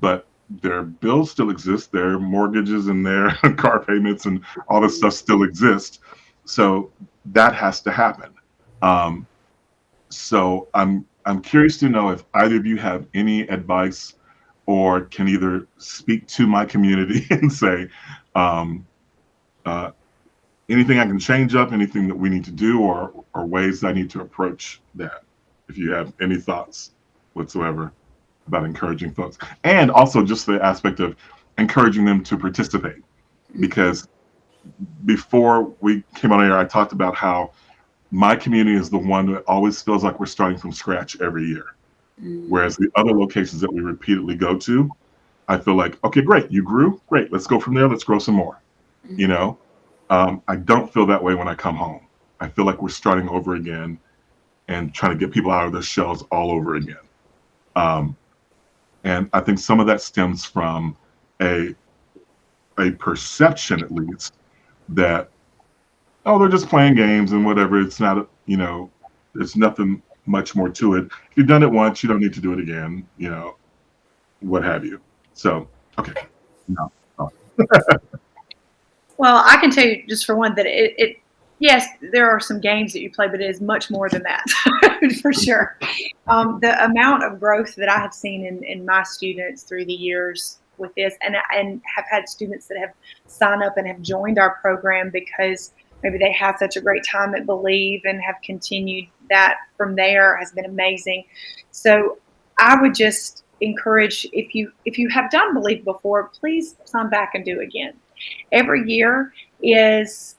But their bills still exist, their mortgages and their car payments and all this stuff still exists. So that has to happen. So I'm curious to know if either of you have any advice, or can either speak to my community and say, anything I can change up, anything that we need to do, or ways I need to approach that. If you have any thoughts whatsoever about encouraging folks, and also just the aspect of encouraging them to participate, because before we came on air, I talked about how my community is the one that always feels like we're starting from scratch every year. Whereas the other locations that we repeatedly go to, I feel like, okay, great, you grew, great, let's go from there, let's grow some more. I don't feel that way when I come home. I feel like we're starting over again and trying to get people out of their shells all over again. And I think some of that stems from a perception, at least, that, oh, they're just playing games and whatever. It's not, there's nothing much more to it. If you've done it once, you don't need to do it again, what have you. So, okay. No. Oh. Well, I can tell you just for one that yes, there are some games that you play, but it is much more than that, for sure. The amount of growth that I have seen in my students through the years with this, and have had students that have signed up and have joined our program because maybe they had such a great time at Believe and have continued that from there, has been amazing. So I would just encourage, if you have done Believe before, please sign back and do it again. Every year is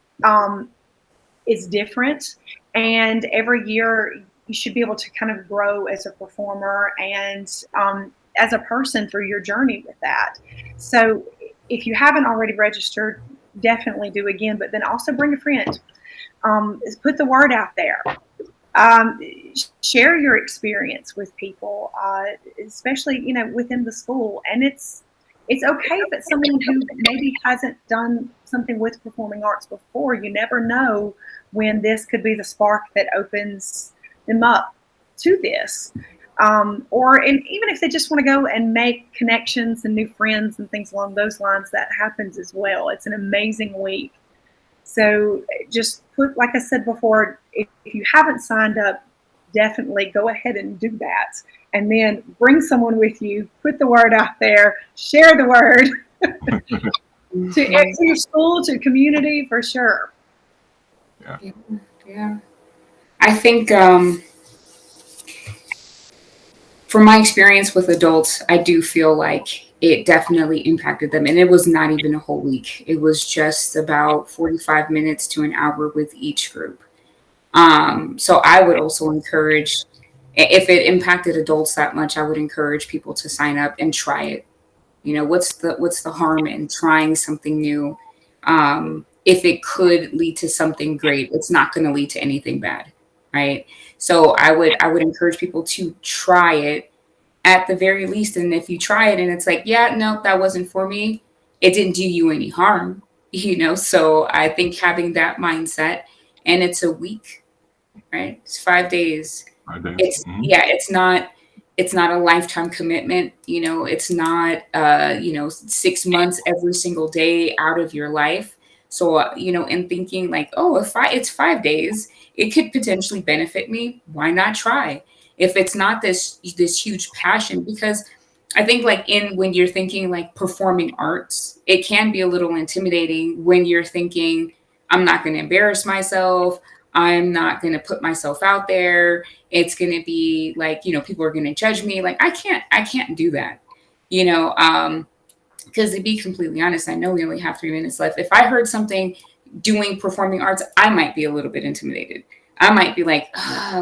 different, and every year you should be able to kind of grow as a performer and as a person through your journey with that. So if you haven't already registered, definitely do again, but then also bring a friend. Put the word out there. Share your experience with people, especially within the school. And it's okay if it's someone who maybe hasn't done something with performing arts before. You never know when this could be the spark that opens them up to this. And even if they just want to go and make connections and new friends and things along those lines, that happens as well. It's an amazing week So just put, like I said before, if you haven't signed up, definitely go ahead and do that. And then bring someone with you, put the word out there, share the word to your school, to community, for sure. Yeah. I think from my experience with adults, I do feel like it definitely impacted them. And it was not even a whole week. It was just about 45 minutes to an hour with each group. So I would also encourage, if it impacted adults that much, I would encourage people to sign up and try it. You know, what's the harm in trying something new? If it could lead to something great, it's not going to lead to anything bad, right? So I would encourage people to try it at the very least. And if you try it and it's like, yeah, no, that wasn't for me, it didn't do you any harm, you know? So I think having that mindset, and it's a week, right? It's 5 days. It's it's not a lifetime commitment. You know, it's not 6 months every single day out of your life. So, in thinking like, oh, it's 5 days, it could potentially benefit me. Why not try? If it's not this huge passion, because I think like when you're thinking like performing arts, it can be a little intimidating when you're thinking, I'm not going to embarrass myself. I'm not going to put myself out there. It's going to be like, people are going to judge me. Like, I can't do that, because to be completely honest, I know we only have 3 minutes left. If I heard something doing performing arts, I might be a little bit intimidated. I might be like,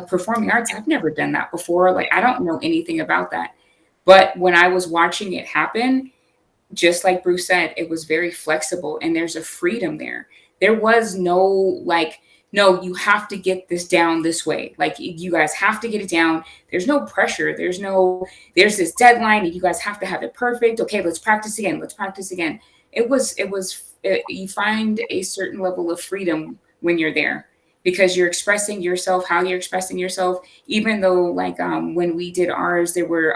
performing arts, I've never done that before. Like, I don't know anything about that. But when I was watching it happen, just like Bruce said, it was very flexible and there's a freedom there. There was no like, no, you have to get this down this way. Like, you guys have to get it down. There's no pressure. There's this deadline and you guys have to have it perfect. Okay, let's practice again. You find a certain level of freedom when you're there, because you're expressing yourself, how you're expressing yourself. Even though like when we did ours, there were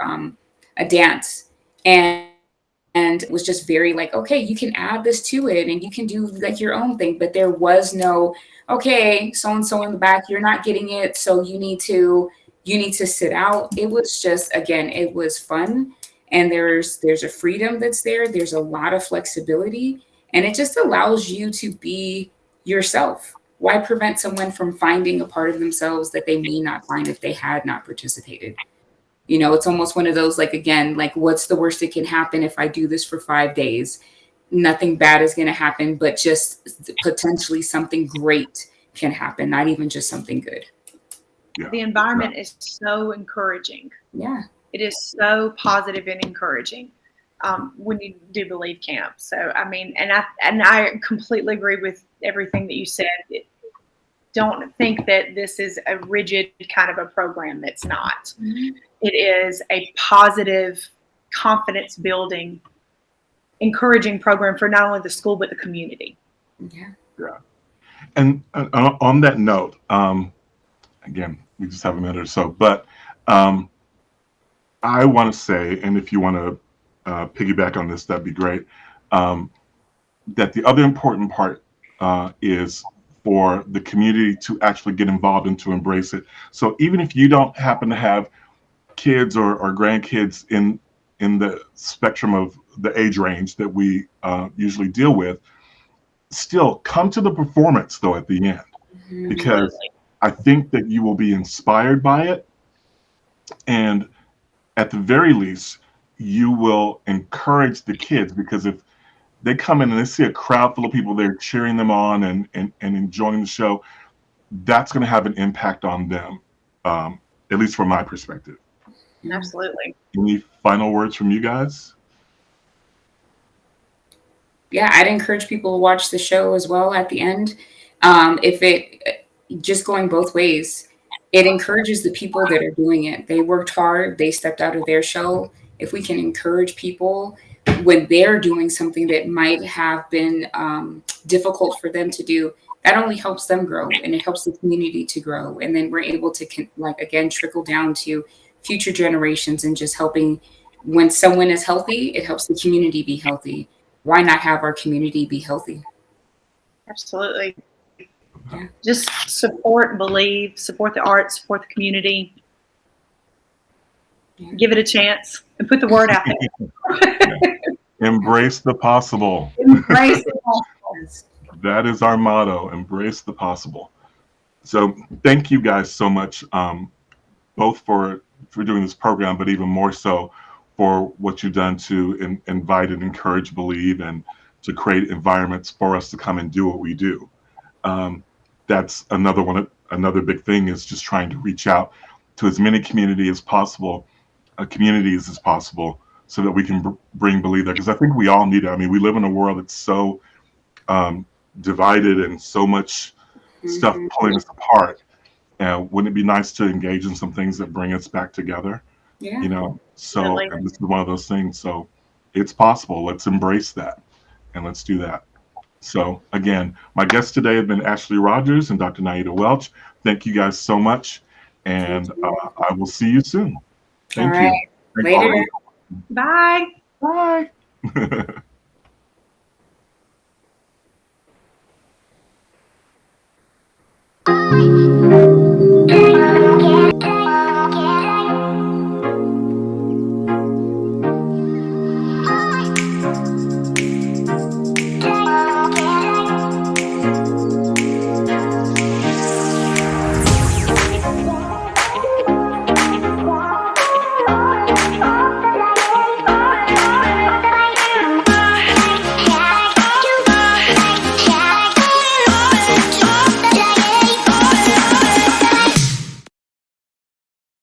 a dance and it was just very like, okay, you can add this to it and you can do like your own thing. But there was no, okay, so-and-so in the back, you're not getting it, so you need to sit out. It was just, again, it was fun. And there's a freedom that's there. There's a lot of flexibility, and it just allows you to be yourself. Why prevent someone from finding a part of themselves that they may not find if they had not participated? It's almost one of those, like, again, like, what's the worst that can happen if I do this for 5 days? Nothing bad is going to happen, but just potentially something great can happen, not even just something good. Yeah. The environment is so encouraging. Yeah. It is so positive and encouraging when you do Believe Camp. So, I mean, and I completely agree with everything that you said. Don't think that this is a rigid kind of a program. That's not. Mm-hmm. It is a positive, confidence building, encouraging program for not only the school, but the community. Yeah. And on that note, again, we just have a minute or so, but I want to say, and if you want to piggyback on this, that'd be great, that the other important part is for the community to actually get involved and to embrace it. So even if you don't happen to have kids or grandkids in the spectrum of the age range that we usually deal with, still come to the performance though at the end, because I think that you will be inspired by it, and at the very least you will encourage the kids, because if they come in and they see a crowd full of people there cheering them on and enjoying the show, that's going to have an impact on them, at least from my perspective. Absolutely. Any final words from you guys? Yeah, I'd encourage people to watch the show as well at the end. If it just going both ways, it encourages the people that are doing it. They worked hard, they stepped out of their shell. If we can encourage people when they're doing something that might have been difficult for them to do, that only helps them grow, and it helps the community to grow. And then we're able to trickle down to future generations, and just helping. When someone is healthy, it helps the community be healthy. Why not have our community be healthy? Absolutely. Yeah. Just support, believe, support the arts, support the community. Yeah. Give it a chance and put the word out there. Embrace the possible. Embrace it all. That is our motto, embrace the possible. So thank you guys so much, both for doing this program, but even more so for what you've done to invite and encourage, believe, and to create environments for us to come and do what we do. That's another big thing is just trying to reach out to as many communities as possible, so that we can bring believe there. Because I think we all need it. I mean, we live in a world that's so divided and so much stuff pulling us apart. And wouldn't it be nice to engage in some things that bring us back together? Yeah. You know, so Definitely. and this is one of those things. So it's possible. Let's embrace that and let's do that. So again, my guests today have been Ashley Rogers and Dr. Niedah Welch. Thank you guys so much, and I will see you soon. Thank All you. right. Thank Later. all of you. Bye. Bye.